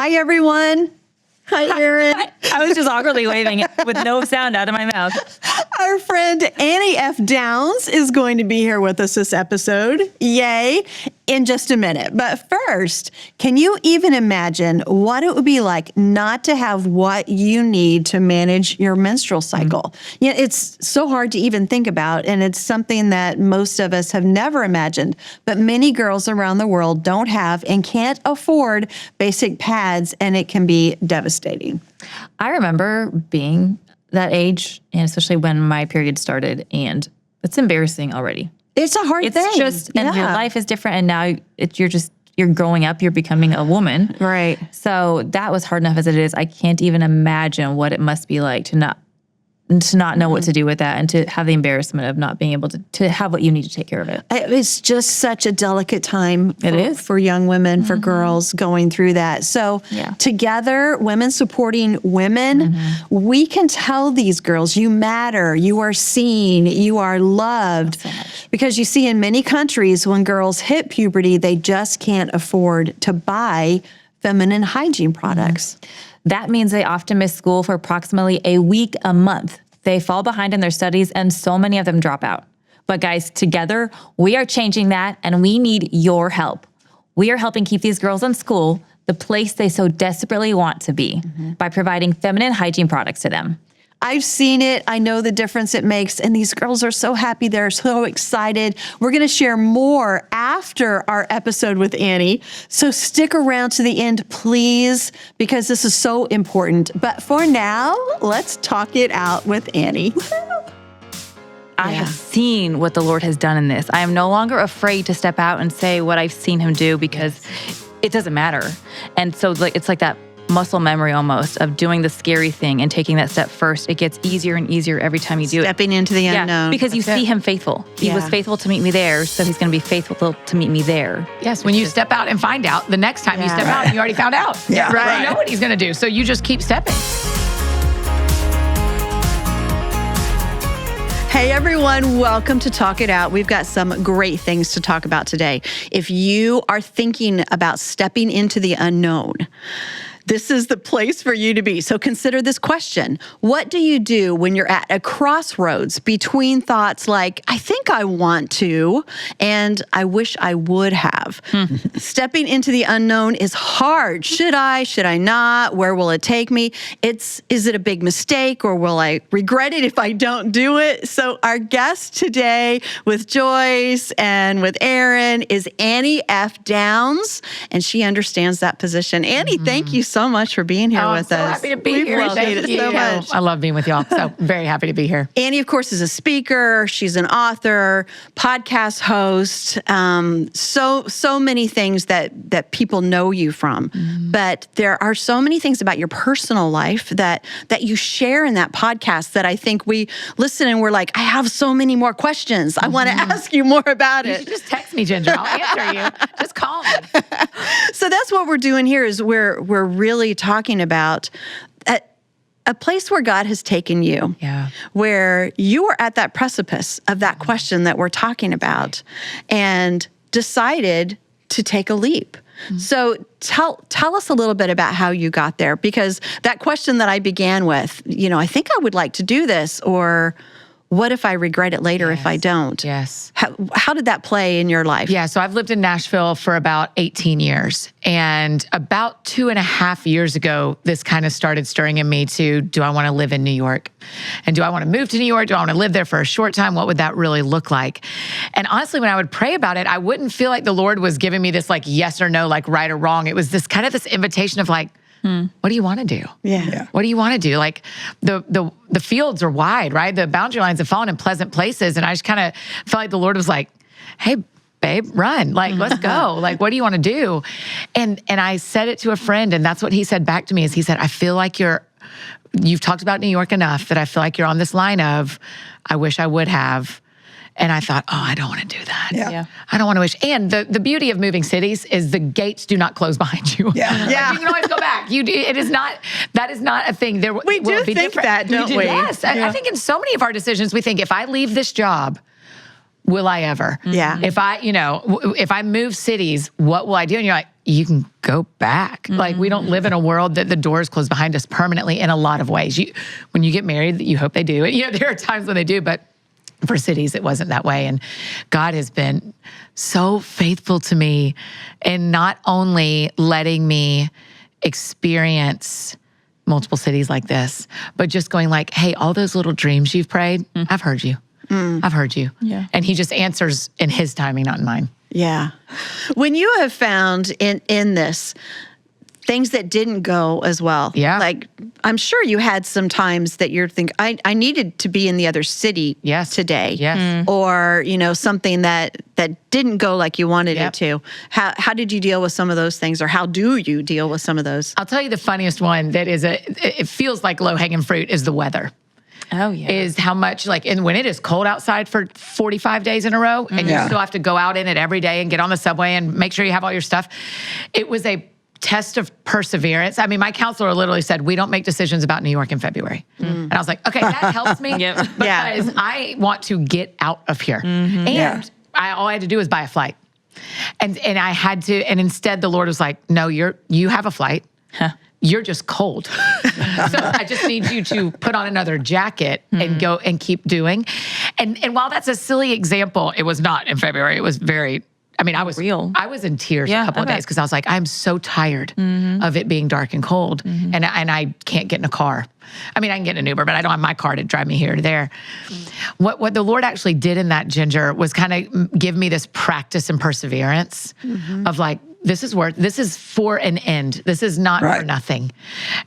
Hi, everyone. Hi, Erin. I was just awkwardly waving with no sound out of my mouth. Our friend Annie F. Downs is going to be here with us this episode. Yay. In just a minute. But first, can you even imagine what it would be like not to have what you need to manage your menstrual cycle? You know, it's so hard to even think about, and it's something that most of us have never imagined. But many girls around the world don't have and can't afford basic pads, and it can be devastating. I remember being that age, and especially when my period started, and it's embarrassing already. It's a hard thing. It's just, and your life is different, and now you're growing up, you're becoming a woman. Right. So that was hard enough as it is. I can't even imagine what it must be like to not know what to do with that, and to have the embarrassment of not being able to have what you need to take care of it. It's just such a delicate time for young women, for girls going through that. So together, women supporting women, we can tell these girls, you matter, you are seen, you are loved. So much. Because you see in many countries, when girls hit puberty, they just can't afford to buy feminine hygiene products. That means they often miss school for approximately a week a month. They fall behind in their studies, and so many of them drop out. But guys, together, we are changing that, and we need your help. We are helping keep these girls in school the place they so desperately want to be by providing feminine hygiene products to them. I've seen it. I know the difference it makes. And these girls are so happy. They're so excited. We're going to share more after our episode with Annie. So stick around to the end, please, because this is so important. But for now, let's talk it out with Annie. I have seen what the Lord has done in this. I am no longer afraid to step out and say what I've seen him do, because it doesn't matter. And so it's like that muscle memory almost of doing the scary thing and taking that step first. It gets easier and easier every time you do it. Stepping into the unknown. Because you see him faithful. He was faithful to meet me there, so he's going to be faithful to meet me there. Yes, when you step out and find out, the next time you step out, you already found out. Right. You know what he's going to do, so you just keep stepping. Hey everyone, welcome to Talk It Out. We've got some great things to talk about today. If you are thinking about stepping into the unknown, this is the place for you to be. So consider this question. What do you do when you're at a crossroads between thoughts like, I think I want to, and I wish I would have? Stepping into the unknown is hard. Should I? Should I not? Where will it take me? Is it a big mistake, or will I regret it if I don't do it? So our guest today with Joyce and with Erin is Annie F. Downs, and she understands that position. Annie, thank you so much for being here with us. us. Happy to be here. Thank you so much. I love being with y'all. So very happy to be here. Annie, of course, is a speaker. She's an author, podcast host. So many things that people know you from. But there are so many things about your personal life that you share in that podcast that I think we listen and we're like, I have so many more questions. I want to ask you more about You it. should just text me, Ginger. I'll answer you. Just call me. So that's what we're doing here. Is we're really talking about a place where God has taken you, where you are at that precipice of that question that we're talking about, and decided to take a leap. So tell us a little bit about how you got there, because that question that I began with, I think I would like to do this, or what if I regret it later if I don't? Yes. How did that play in your life? Yeah, so I've lived in Nashville for about 18 years. And about 2.5 years ago, this kind of started stirring in me to, do I want to live in New York? And do I want to move to New York? Do I want to live there for a short time? What would that really look like? And honestly, when I would pray about it, I wouldn't feel like the Lord was giving me this like yes or no, like right or wrong. It was this kind of this invitation of like, what do you want to do? Yeah. What do you want to do? Like the fields are wide, right? The boundary lines have fallen in pleasant places. And I just kind of felt like the Lord was like, hey, babe, run. Like, let's go. Like, what do you want to do? And I said it to a friend, and that's what he said back to me is he said, I feel like you've talked about New York enough that I feel like you're on this line of, I wish I would have. And I thought, oh, I don't want to do that. Yeah. I don't want to wish. And the beauty of moving cities is the gates do not close behind you. Yeah. Like, you can always go back. That is not a thing. We do think that, don't we? Yes. I think in so many of our decisions, we think, if I leave this job, will I ever? Yeah. If I move cities, what will I do? And you're like, you can go back. Like, we don't live in a world that the doors close behind us permanently in a lot of ways. When you get married, you hope they do. And, there are times when they do, but for cities, it wasn't that way. And God has been so faithful to me in not only letting me experience multiple cities like this, but just going like, hey, all those little dreams you've prayed, I've heard you. I've heard you. Yeah. And he just answers in his timing, not in mine. Yeah. When you have found in this things that didn't go as well, like I'm sure you had some times that you're thinking, I needed to be in the other city today. Yes. Or, something that didn't go like you wanted it to. How did you deal with some of those things, or how do you deal with some of those? I'll tell you the funniest one that it feels like low-hanging fruit is the weather. Oh, yeah. Is how much, and when it is cold outside for 45 days in a row, and you still have to go out in it every day and get on the subway and make sure you have all your stuff. It was a test of perseverance. I mean, my counselor literally said, we don't make decisions about New York in February. And I was like, okay, that helps me because I want to get out of here. And all I had to do was buy a flight. And I had to, and instead the Lord was like, no, you have a flight. You're just cold. So I just need you to put on another jacket and go and keep doing. And while that's a silly example, it was not in February. It was very, I was real. I was in tears a couple of days because I was like, I'm so tired of it being dark and cold, and I can't get in a car. I mean, I can get in an Uber, but I don't have my car to drive me here or there. What the Lord actually did in that, Ginger, was kind of give me this practice and perseverance of like, this is for an end. This is not for nothing.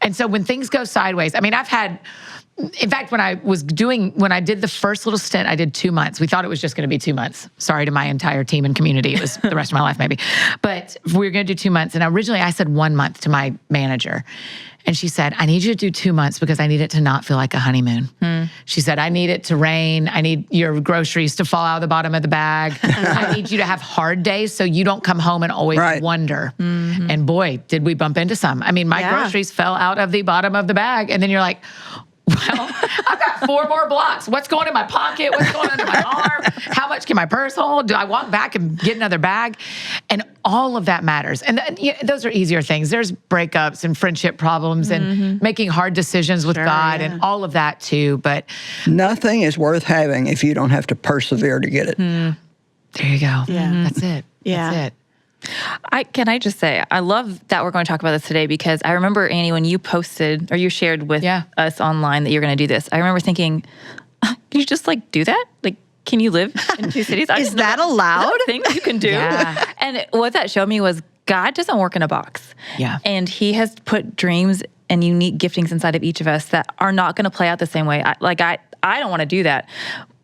And so when things go sideways, I've had, in fact, when I did the first little stint, I did 2 months. We thought it was just going to be 2 months. Sorry to my entire team and community. It was the rest of my life maybe. But we were going to do 2 months. And originally I said 1 month to my manager. And she said, I need you to do 2 months because I need it to not feel like a honeymoon. She said, I need it to rain. I need your groceries to fall out of the bottom of the bag. I need you to have hard days so you don't come home and always wonder. And boy, did we bump into some. My groceries fell out of the bottom of the bag. And then you're like, well, I've got 4 more blocks. What's going in my pocket? What's going under my arm? How much can my purse hold? Do I walk back and get another bag? And all of that matters. And those are easier things. There's breakups and friendship problems and making hard decisions with God and all of that too. But nothing is worth having if you don't have to persevere to get it. There you go. Yeah. That's it. Yeah. That's it. Can I just say, I love that we're going to talk about this today because I remember, Annie, when you posted or you shared with us online that you're going to do this, I remember thinking, can you just do that? Can you live in 2 cities? Is that allowed? Is that a thing you can do? Yeah. And what that showed me was God doesn't work in a box. Yeah. And he has put dreams and unique giftings inside of each of us that are not going to play out the same way. I don't want to do that.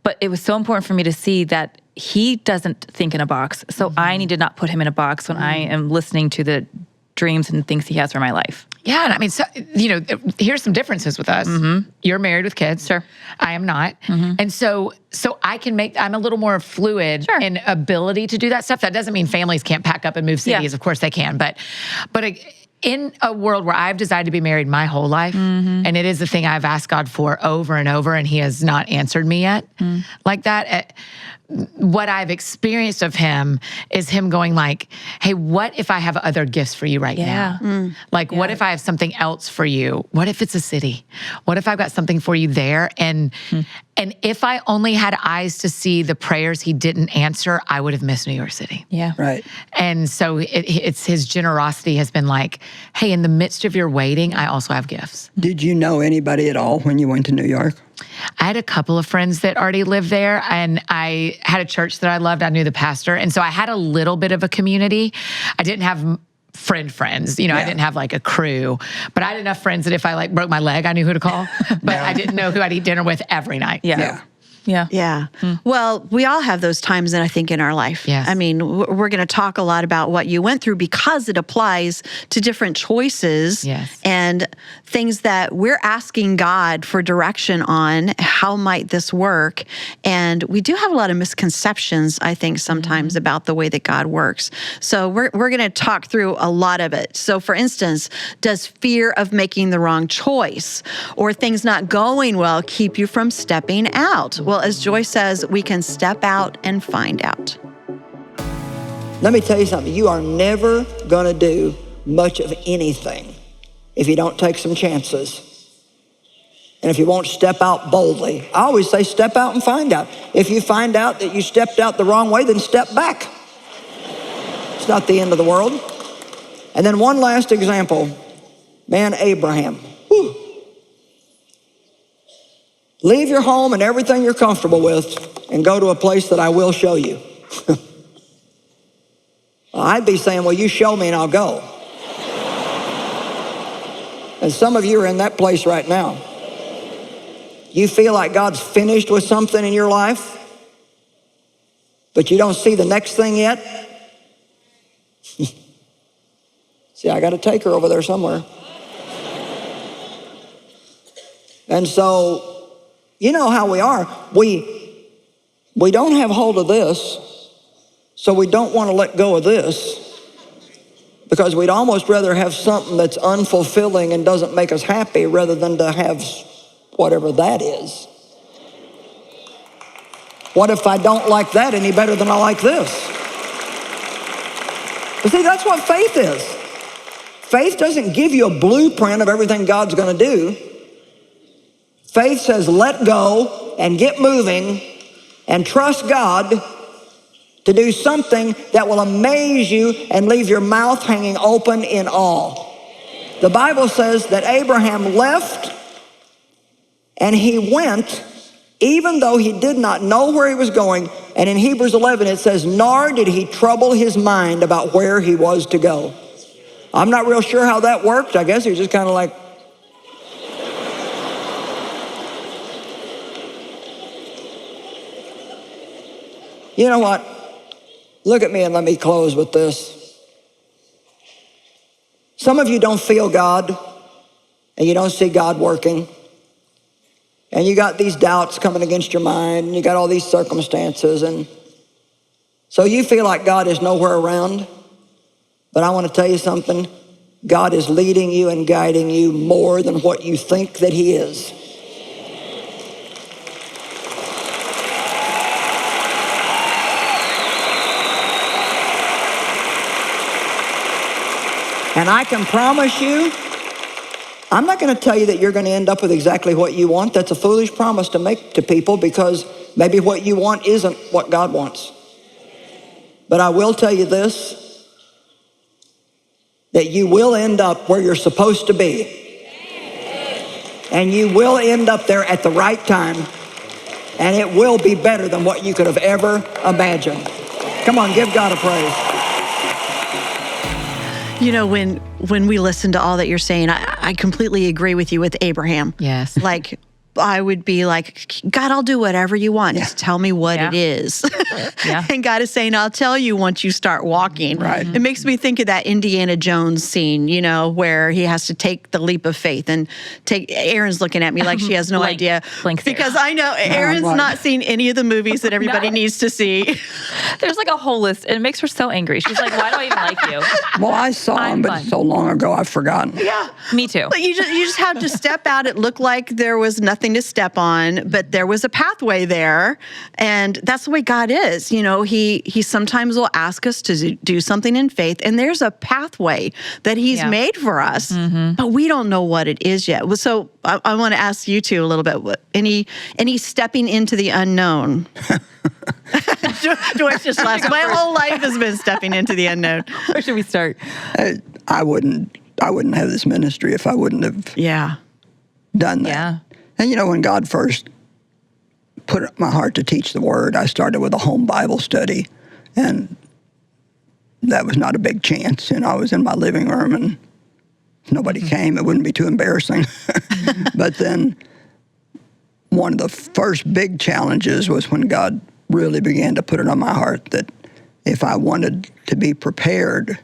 But it was so important for me to see that he doesn't think in a box. So I need to not put him in a box when I am listening to the dreams and things he has for my life. Yeah. And so, here's some differences with us. You're married with kids. Sure. I am not. And so I'm a little more fluid in ability to do that stuff. That doesn't mean families can't pack up and move cities. Of course they can. But in a world where I've decided to be married my whole life, and it is the thing I've asked God for over and over, and he has not answered me yet like that. What I've experienced of him is him going like, hey, what if I have other gifts for you right now? What if I have something else for you? What if it's a city? What if I've got something for you there? And if I only had eyes to see the prayers he didn't answer, I would have missed New York City. Yeah. Right. And so it's his generosity has been like, hey, in the midst of your waiting, I also have gifts. Did you know anybody at all when you went to New York? I had a couple of friends that already lived there, and I had a church that I loved. I knew the pastor. And so I had a little bit of a community. I didn't have friends. I didn't have a crew, but I had enough friends that if I broke my leg, I knew who to call, but I didn't know who I'd eat dinner with every night. Yeah. Well, we all have those times, I think, in our life. Yes. We're going to talk a lot about what you went through because it applies to different choices and things that we're asking God for direction on. How might this work? And we do have a lot of misconceptions, I think, sometimes about the way that God works. So we're going to talk through a lot of it. So, for instance, does fear of making the wrong choice or things not going well keep you from stepping out? Well, as Joyce says, we can step out and find out. Let me tell you something. You are never going to do much of anything if you don't take some chances. And if you won't step out boldly. I always say step out and find out. If you find out that you stepped out the wrong way, then step back. It's not the end of the world. And then one last example. Man, Abraham. Whew. Leave your home and everything you're comfortable with and go to a place that I will show you. Well, I'd be saying, well, you show me and I'll go. And some of you are in that place right now. You feel like God's finished with something in your life, but you don't see the next thing yet. See, I got to take her over there somewhere. And so, you know how we are. We don't have hold of this, so we don't want to let go of this, because we'd almost rather have something that's unfulfilling and doesn't make us happy rather than to have whatever that is. What if I don't like that any better than I like this? But see, that's what faith is. Faith doesn't give you a blueprint of everything God's going to do. Faith says let go and get moving and trust God to do something that will amaze you and leave your mouth hanging open in awe. The Bible says that Abraham left and he went, even though he did not know where he was going. And in Hebrews 11, it says, nor did he trouble his mind about where he was to go. I'm not real sure how that worked. I guess he was just kind of like, you know what? Look at me and let me close with this. Some of you don't feel God and you don't see God working. And you got these doubts coming against your mind, and you got all these circumstances, and so you feel like God is nowhere around. But I want to tell you something. God is leading you and guiding you more than what you think that he is. And I can promise you, I'm not going to tell you that you're going to end up with exactly what you want. That's a foolish promise to make to people, because maybe what you want isn't what God wants. But I will tell you this, that you will end up where you're supposed to be. And you will end up there at the right time. And it will be better than what you could have ever imagined. Come on, give God a praise. You know, when we listen to all that you're saying, I completely agree with you with Abraham. Yes. Like, I would be like, God, I'll do whatever you want. Just tell me what it is. Yeah. And God is saying, I'll tell you once you start walking. Right. It makes me think of that Indiana Jones scene, you know, where he has to take the leap of faith and Erin's looking at me like she has no idea. blank stare. Because I know Erin's like- not seen any of the movies that everybody needs to see. There's like a whole list, and it makes her so angry. She's like, why do I even like you? Well, I saw I'm him, but fun. so long ago I've forgotten. Yeah. Me too. But you just have to step out. It looked like there was nothing to step on, but there was a pathway there. And that's the way God is. You know, he sometimes will ask us to do something in faith, and there's a pathway that he's made for us, but we don't know what it is yet. So I want to ask you two a little bit, any stepping into the unknown? Joyce just laughed. My whole life has been stepping into the unknown. Where should we start? I wouldn't have this ministry if I wouldn't have done that. Yeah. And you know, when God first put it in my heart to teach the word, I started with a home Bible study, and that was not a big chance. You know, I was in my living room and nobody came. It wouldn't be too embarrassing. But then one of the first big challenges was when God really began to put it on my heart that if I wanted to be prepared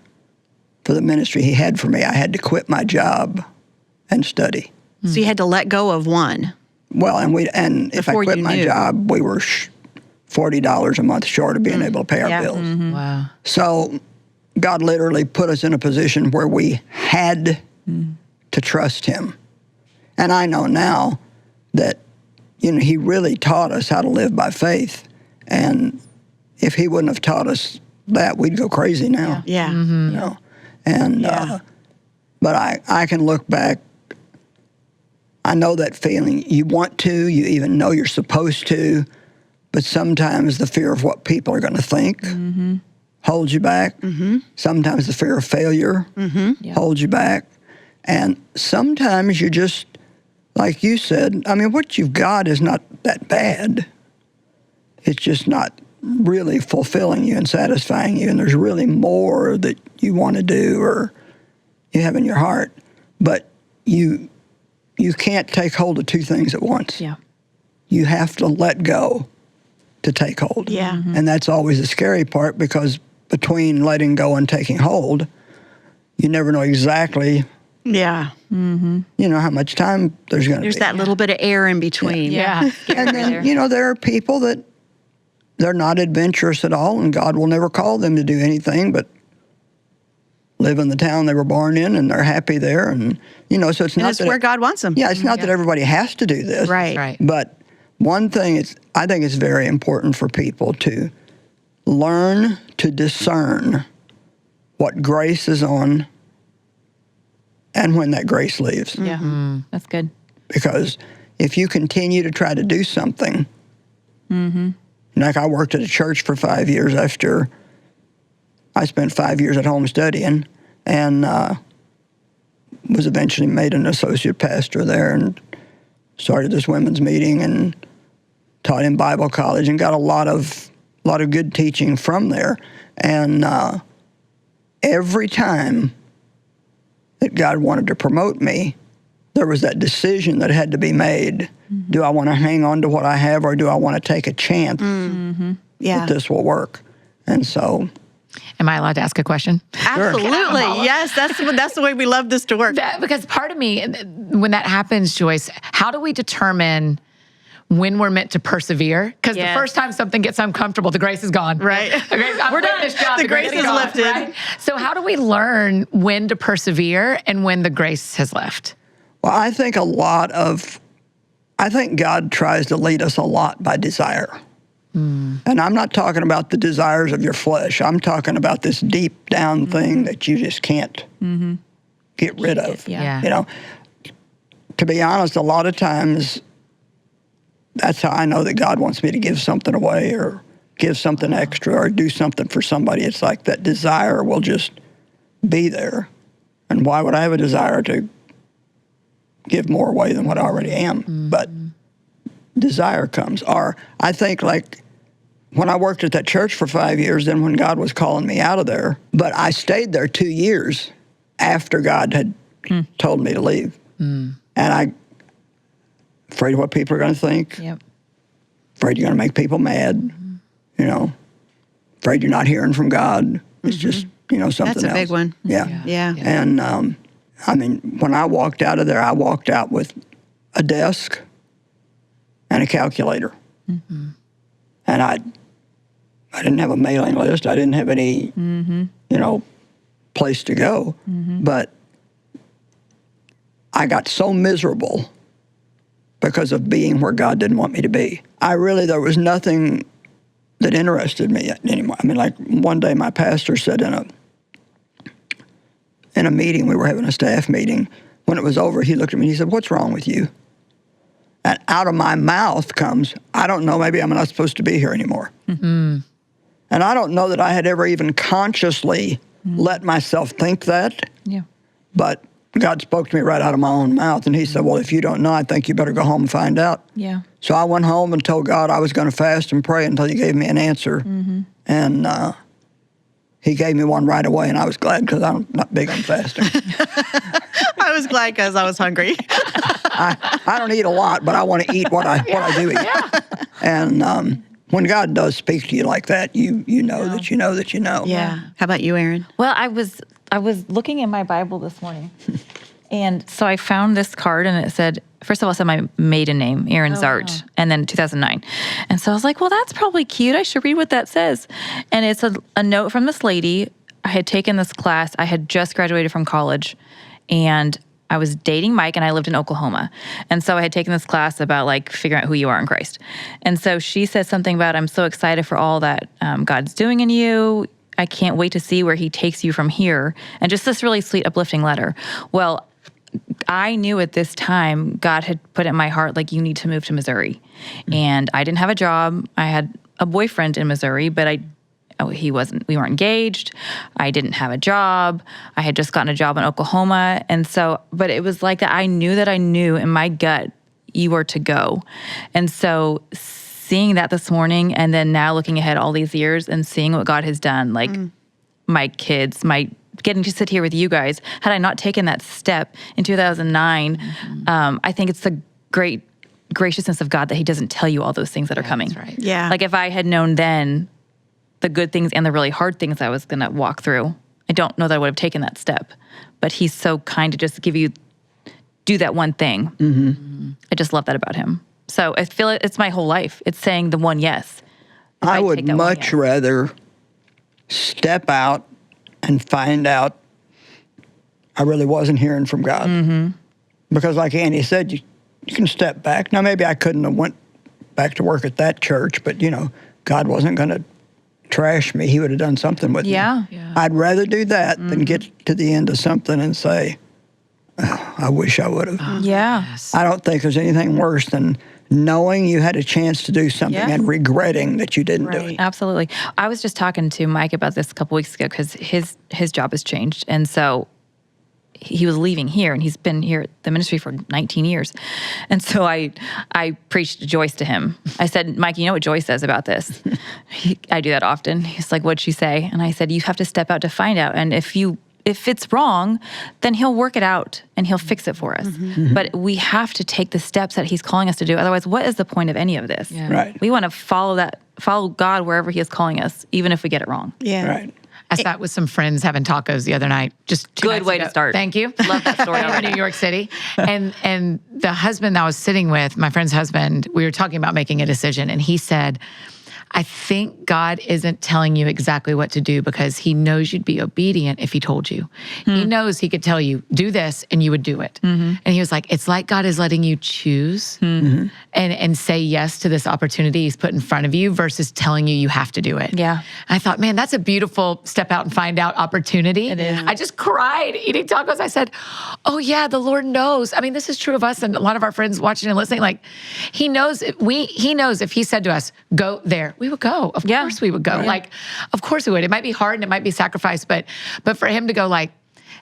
for the ministry he had for me, I had to quit my job and study. So you had to let go of one. Well, and if I Before quit you my knew. job, we were $40 a month short of being able to pay our bills. Wow. So God literally put us in a position where we had to trust him. And I know now that, you know, he really taught us how to live by faith. And if he wouldn't have taught us that, we'd go crazy now. Yeah. You know? And, but I can look back. I know that feeling. You want to, you even know you're supposed to, but sometimes the fear of what people are going to think holds you back. Sometimes the fear of failure holds you back. And sometimes you just, like you said, I mean, what you've got is not that bad. It's just not really fulfilling you and satisfying you, and there's really more that you want to do or you have in your heart. But you can't take hold of two things at once. Yeah. You have to let go to take hold. Yeah. And that's always the scary part, because between letting go and taking hold, you never know exactly, Yeah. you know, how much time there's going to be. There's that little bit of air in between. Yeah. And then, you know, there are people that they're not adventurous at all, and God will never call them to do anything but live in the town they were born in, and they're happy there. And, you know, so it's And not it's that where God wants them. Yeah, it's not that everybody has to do this. Right. Right. But one thing is, I think it's very important for people to learn to discern what grace is on and when that grace leaves. Yeah. That's good. Because if you continue to try to do something, like I worked at a church for 5 years after I spent 5 years at home studying, and was eventually made an associate pastor there, and started this women's meeting and taught in Bible college and got a lot of good teaching from there. And every time that God wanted to promote me, there was that decision that had to be made. Do I want to hang on to what I have, or do I want to take a chance Yeah. that this will work? And so, Am I allowed to ask a question? Absolutely. Yes. That's the way we love this to work. Because part of me, when that happens, Joyce, how do we determine when we're meant to persevere? Because the first time something gets uncomfortable, the grace is gone. Right. We're done this job. The grace is gone, lifted. Right? So how do we learn when to persevere and when the grace has left? well, I think God tries to lead us a lot by desire. And I'm not talking about the desires of your flesh. I'm talking about this deep down thing that you just can't get rid of. Yeah. You know, to be honest, a lot of times that's how I know that God wants me to give something away or give something extra or do something for somebody. It's like that desire will just be there. And why would I have a desire to give more away than what I already am? But desire comes. Or I think, like, when I worked at that church for 5 years, then when God was calling me out of there, but I stayed there 2 years after God had told me to leave. And I, afraid of what people are going to think, Yep. afraid you're going to make people mad, you know, afraid you're not hearing from God. It's just, you know, something else. That's a big one. Yeah. Yeah. And, I mean, when I walked out of there, I walked out with a desk and a calculator. And I didn't have a mailing list. I didn't have any, you know, place to go. But I got so miserable because of being where God didn't want me to be. There was nothing that interested me anymore. I mean, like, one day my pastor said in a meeting, we were having a staff meeting, when it was over, he looked at me and he said, "What's wrong with you?" And out of my mouth comes, "I don't know, maybe I'm not supposed to be here anymore." And I don't know that I had ever even consciously let myself think that, Yeah. but God spoke to me right out of my own mouth, and he said, "Well, if you don't know, I think you better go home and find out." Yeah. So I went home and told God I was going to fast and pray until he gave me an answer. And he gave me one right away, and I was glad, because I'm not big on fasting. I was glad because I was hungry. I don't eat a lot, but I want to eat what I do eat. And when God does speak to you like that, you know that you know that you know. Yeah. How about you, Erin? Well, I was looking in my Bible this morning, and so I found this card, and it said, first of all, it said my maiden name, Erin Zart, and then 2009. And so I was like, well, that's probably cute. I should read what that says. And it's a note from this lady. I had taken this class. I had just graduated from college, and I was dating Mike, and I lived in Oklahoma. And so I had taken this class about, like, figuring out who you are in Christ. And so she said something about, "I'm so excited for all that God's doing in you. I can't wait to see where he takes you from here. And just this really sweet, uplifting letter. Well, I knew at this time God had put it in my heart, like, you need to move to Missouri. And I didn't have a job. I had a boyfriend in Missouri, but we weren't engaged. I didn't have a job. I had just gotten a job in Oklahoma. And so, but it was like that I knew in my gut, you were to go. And so seeing that this morning, and then now looking ahead all these years and seeing what God has done, like my kids, getting to sit here with you guys, had I not taken that step in 2009, I think it's the great graciousness of God that he doesn't tell you all those things that are coming. That's right. Yeah. Like if I had known then the good things and the really hard things I was going to walk through, I don't know that I would have taken that step. But he's so kind to just do that one thing. I just love that about him. So I feel it's my whole life. It's saying the one yes. If I would take that one much yes. rather step out and find out I really wasn't hearing from God. Because like Annie said, you can step back. Now, maybe I couldn't have went back to work at that church, but, God wasn't going to trash me. He would have done something with me. Yeah. I'd rather do that than get to the end of something and say, oh, I wish I would have. Yeah. Yes. I don't think there's anything worse than knowing you had a chance to do something Yes. and regretting that you didn't do Right. it. Absolutely. I was just talking to Mike about this a couple weeks ago because his job has changed. And so he was leaving here, and he's been here at the ministry for 19 years. And so I preached Joyce to him. I said, Mike, you know what Joyce says about this? I do that often. He's like, what'd she say? And I said, you have to step out to find out. And if it's wrong, then he'll work it out and he'll fix it for us. But we have to take the steps that he's calling us to do. Otherwise, what is the point of any of this? Yeah. Right. We want to follow God wherever he is calling us, even if we get it wrong. Yeah. Right. I sat with some friends having tacos the other night. Just 2 Good nights way ago. to start. Thank you. Love that story in already. New York City. And the husband that I was sitting with, my friend's husband, we were talking about making a decision. And he said, I think God isn't telling you exactly what to do because he knows you'd be obedient if he told you. He knows he could tell you, do this, and you would do it. And he was like, it's like God is letting you choose and say yes to this opportunity he's put in front of you versus telling you you have to do it. Yeah. I thought, man, that's a beautiful step out and find out opportunity. It is. I just cried eating tacos. I said, oh yeah, the Lord knows. I mean, this is true of us and a lot of our friends watching and listening. Like, he knows if he said to us, go there, we would go. Of course we would go. Like, of course we would. It might be hard and it might be sacrifice, but for him to go like,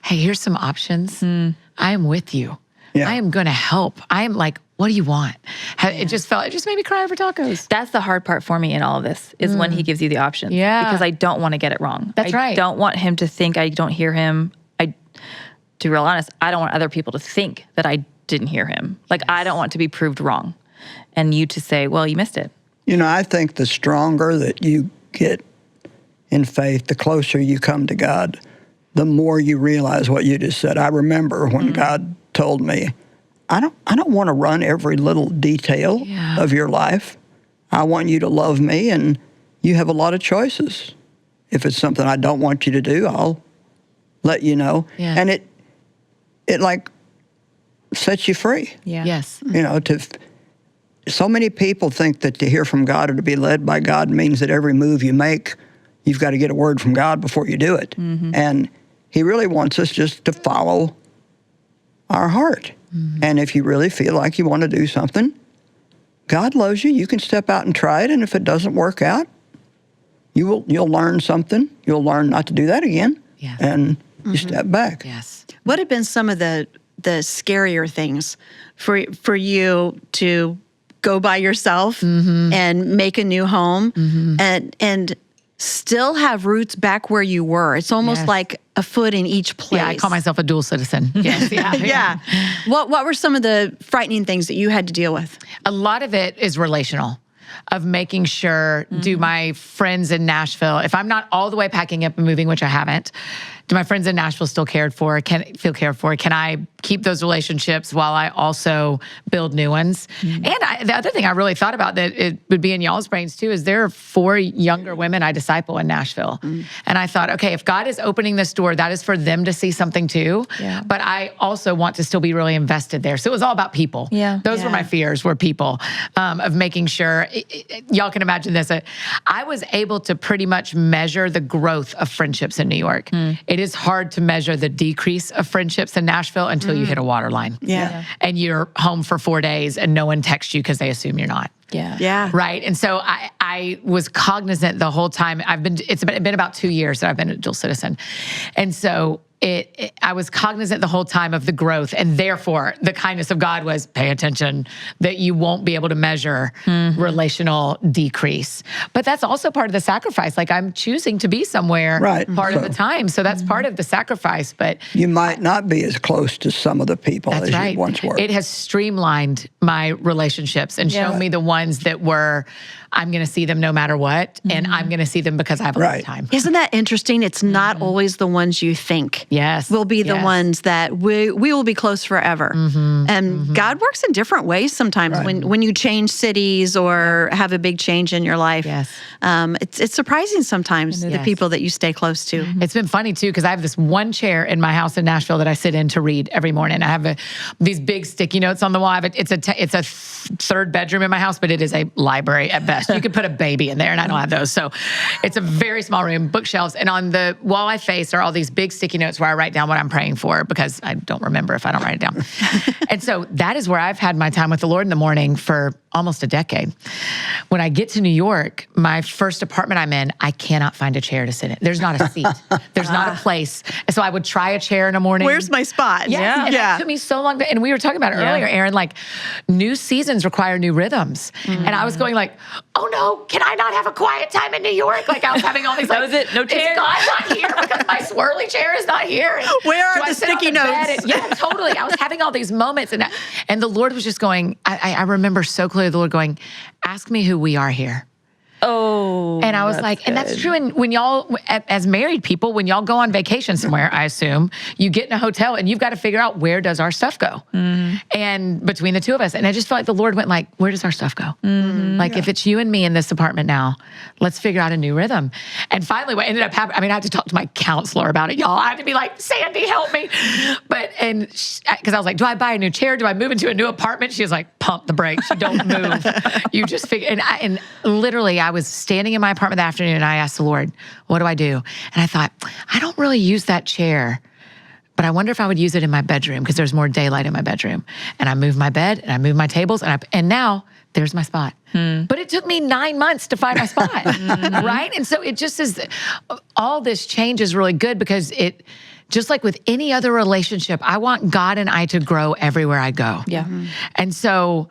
hey, here's some options. I am with you. Yeah. I am going to help. I am like, what do you want? It just made me cry over tacos. That's the hard part for me in all of this is when he gives you the options. Yeah. Because I don't want to get it wrong. That's right. I don't want him to think I don't hear him. To be real honest, I don't want other people to think that I didn't hear him. Like, I don't want to be proved wrong and you to say, well, you missed it. I think the stronger that you get in faith, the closer you come to God, the more you realize what you just said. I remember when God told me, I don't want to run every little detail of your life. I want you to love me, and you have a lot of choices. If it's something I don't want you to do, I'll let you know. Yeah. And it like sets you free. Yeah. Yes. So many people think that to hear from God or to be led by God means that every move you make, you've got to get a word from God before you do it. And he really wants us just to follow our heart. And if you really feel like you want to do something, God loves you. You can step out and try it. And if it doesn't work out, you'll learn something. You'll learn not to do that again. Yes. And you step back. Yes. What have been some of the scarier things for you to go by yourself and make a new home and still have roots back where you were? It's almost like a foot in each place. Yeah, I call myself a dual citizen. Yes, Yeah. What were some of the frightening things that you had to deal with? A lot of it is relational, of making sure, do my friends in Nashville, if I'm not all the way packing up and moving, which I haven't, do my friends in Nashville still feel cared for? Can I keep those relationships while I also build new ones? And the other thing I really thought about that it would be in y'all's brains too is there are 4 younger women I disciple in Nashville. And I thought, okay, if God is opening this door, that is for them to see something too. Yeah. But I also want to still be really invested there. So it was all about people. Yeah. Those were my fears, were people, of making sure, y'all can imagine this. I was able to pretty much measure the growth of friendships in New York. It is hard to measure the decrease of friendships in Nashville until you hit a waterline. Yeah. And you're home for 4 days and no one texts you because they assume you're not. Yeah. Yeah. Right. And so I was cognizant the whole time. It's been about 2 years that I've been a dual citizen. And so I was cognizant the whole time of the growth, and therefore the kindness of God was pay attention that you won't be able to measure relational decrease. But that's also part of the sacrifice. Like I'm choosing to be somewhere part of the time. So that's part of the sacrifice. But you might not be as close to some of the people as you once were. It has streamlined my relationships and shown me the ones that were, I'm going to see them no matter what, and I'm going to see them because I have a lot of time. Isn't that interesting? It's not always the ones you think will be the ones that we will be close forever. And God works in different ways sometimes when you change cities or have a big change in your life. It's surprising sometimes the people that you stay close to. It's been funny too, because I have this one chair in my house in Nashville that I sit in to read every morning. I have these big sticky notes on the wall. It's a third bedroom in my house, but it is a library at best. You could put a baby in there, and I don't have those. So it's a very small room, bookshelves. And on the wall I face are all these big sticky notes where I write down what I'm praying for, because I don't remember if I don't write it down. And so that is where I've had my time with the Lord in the morning for almost a decade. When I get to New York, my first apartment I'm in, I cannot find a chair to sit in. There's not a seat. There's not a place. And so I would try a chair in the morning. Where's my spot? And it took me so long. And we were talking about it earlier, Erin, like new seasons require new rhythms. And I was going like, oh no, can I not have a quiet time in New York? Like I was having all these like, no chair. Is God not here because my swirly chair is not here? And where are do I the sit on sticky notes? Totally. I was having all these moments, and the Lord was just going, I remember so clearly the Lord going, ask me who we are here. Oh, and I was like, and that's true. And when y'all, as married people, when y'all go on vacation somewhere, I assume you get in a hotel and you've got to figure out, where does our stuff go? And between the two of us, and I just felt like the Lord went like, where does our stuff go? Like if it's you and me in this apartment now, let's figure out a new rhythm. And finally what ended up happening, I had to talk to my counselor about it, y'all. I had to be like, Sandy, help me. Because I was like, do I buy a new chair? Do I move into a new apartment? She was like, pump the brakes. You don't move. You just figure. And literally I was standing in my apartment that afternoon and I asked the Lord, what do I do? And I thought, I don't really use that chair, but I wonder if I would use it in my bedroom because there's more daylight in my bedroom. And I moved my bed and I moved my tables and now there's my spot. But it took me 9 months to find my spot, right? And so it just is, all this change is really good because it, just like with any other relationship, I want God and I to grow everywhere I go. And so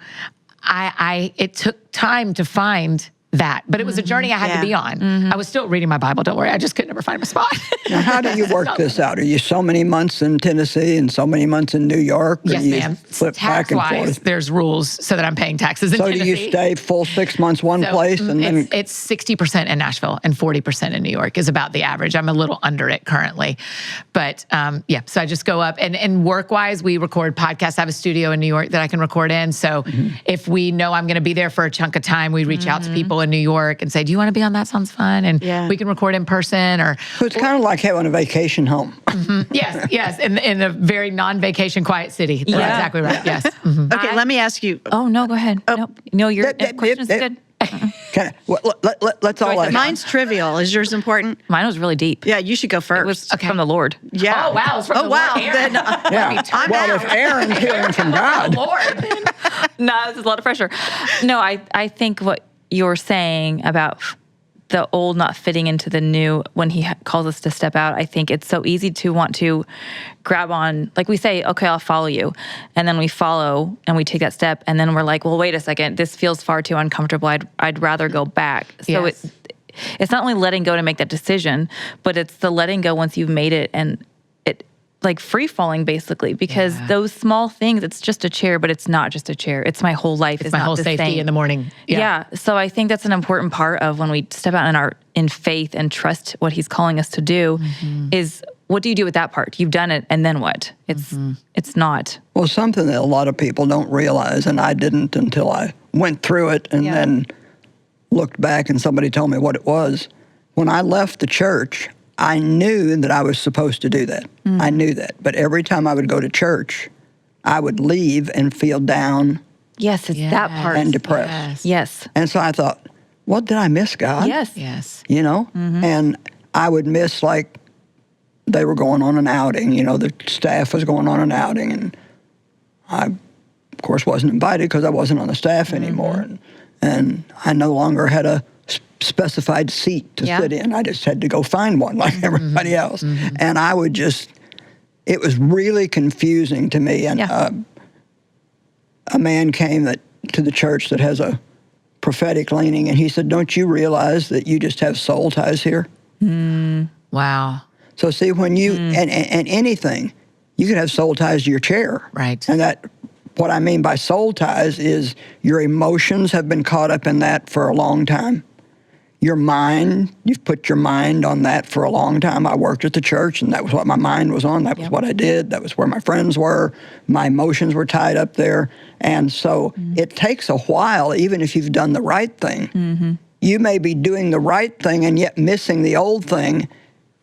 it took time to find that, but it was a journey I had to be on. I was still reading my Bible, don't worry. I just could never find my spot. Now, how do you work this out? Are you so many months in Tennessee and so many months in New York? Yes, ma'am. Flip back and forth? There's rules so that I'm paying taxes in Tennessee. So do you stay full 6 months one place? And then it's 60% in Nashville and 40% in New York is about the average. I'm a little under it currently. But so I just go up. And work-wise, we record podcasts. I have a studio in New York that I can record in. So if we know I'm going to be there for a chunk of time, we reach out to people in New York and say, do you want to be on That Sounds Fun? And we can record in person. So it's kind of like having a vacation home. Yes. In a very non-vacation quiet city. That's exactly right. Yes. Okay, let me ask you. Oh, no, go ahead. No, your question is good. Let's all ask. Mine's trivial. Is yours important? Mine was really deep. Yeah, you should go first. It was from the Lord. Yeah. Oh, wow. It's from the Lord. Erin. Well, if Erin's hearing from God. Lord. No, this is a lot of pressure. No, I think what you're saying about the old not fitting into the new when he calls us to step out, I think it's so easy to want to grab on, like we say, okay, I'll follow you. And then we follow and we take that step. And then we're like, well, wait a second, this feels far too uncomfortable. I'd rather go back. So it's not only letting go to make that decision, but it's the letting go once you've made it and like free falling basically, because those small things, it's just a chair, but it's not just a chair. It's my whole life. It's my whole safety in the morning. Yeah. So I think that's an important part of when we step out in faith and trust what he's calling us to do is what do you do with that part? You've done it, and then what? It's not. Well, something that a lot of people don't realize, and I didn't until I went through it and then looked back and somebody told me what it was. When I left the church, I knew that I was supposed to do that. I knew that. But every time I would go to church, I would leave and feel down Yes, it's that part. and depressed. Yes. And so I thought, what did I miss, God? Yes. Yes. You know? And I would miss, like, they were going on an outing. You know, the staff was going on an outing. And I, of course, wasn't invited because I wasn't on the staff anymore. And I no longer had a specified seat to sit in. I just had to go find one like everybody else. And I would just, it was really confusing to me. And a man came to the church that has a prophetic leaning, and he said, don't you realize that you just have soul ties here? Wow. So see, when you, and anything, you could have soul ties to your chair. Right. And that, what I mean by soul ties is your emotions have been caught up in that for a long time. Your mind, you've put your mind on that for a long time. I worked at the church, and that was what my mind was on. That was what I did. That was where my friends were. My emotions were tied up there. And so it takes a while, even if you've done the right thing. You may be doing the right thing and yet missing the old thing.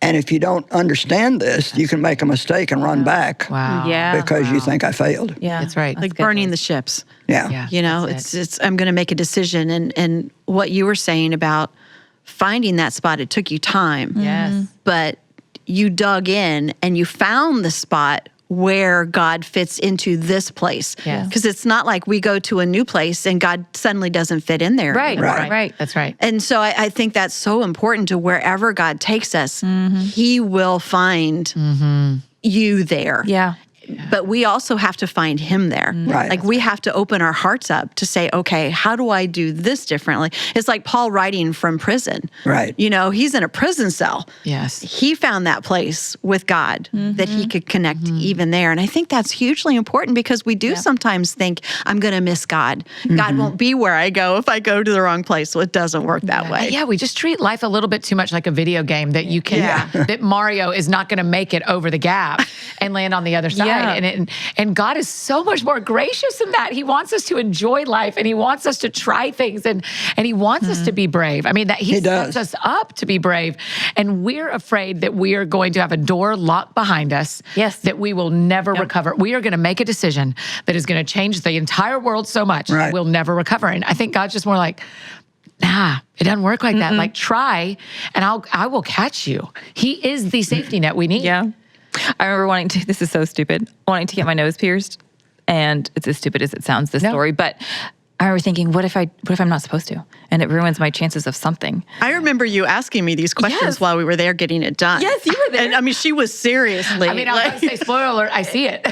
And if you don't understand this, you can make a mistake and run back. Wow. Yeah. Because you think I failed. Yeah. That's right. Like burning the ships. Yeah. You know, that's it's I'm going to make a decision. And what you were saying about finding that spot, it took you time. Yes. But you dug in and you found the spot where God fits into this place. Yes. Because it's not like we go to a new place and God suddenly doesn't fit in there. Right. anymore. Right. That's right. And so I think that's so important to wherever God takes us, He will find you there. Yeah. But we also have to find Him there. Right. Like we have to open our hearts up to say, okay, how do I do this differently? It's like Paul writing from prison. Right. You know, he's in a prison cell. Yes. He found that place with God that he could connect even there. And I think that's hugely important because we do sometimes think, I'm going to miss God. God won't be where I go if I go to the wrong place. Well, it doesn't work that way. Yeah, we just treat life a little bit too much like a video game that you can, that Mario is not going to make it over the gap and land on the other side. Yeah. And God is so much more gracious than that. He wants us to enjoy life, and He wants us to try things, and He wants us to be brave. I mean, that He sets us up to be brave. And we're afraid that we are going to have a door locked behind us that we will never recover. We are going to make a decision that is going to change the entire world so much that we'll never recover. And I think God's just more like, nah, it doesn't work like that. Like, try, and I will catch you. He is the safety net we need. Yeah. I remember this is so stupid, wanting to get my nose pierced. And it's as stupid as it sounds, this story. But I remember thinking, what if I'm not supposed to? And it ruins my chances of something. I remember you asking me these questions while we were there getting it done. Yes, you were there. And I mean, she was seriously. I mean, I was going to say, spoiler alert, I see it.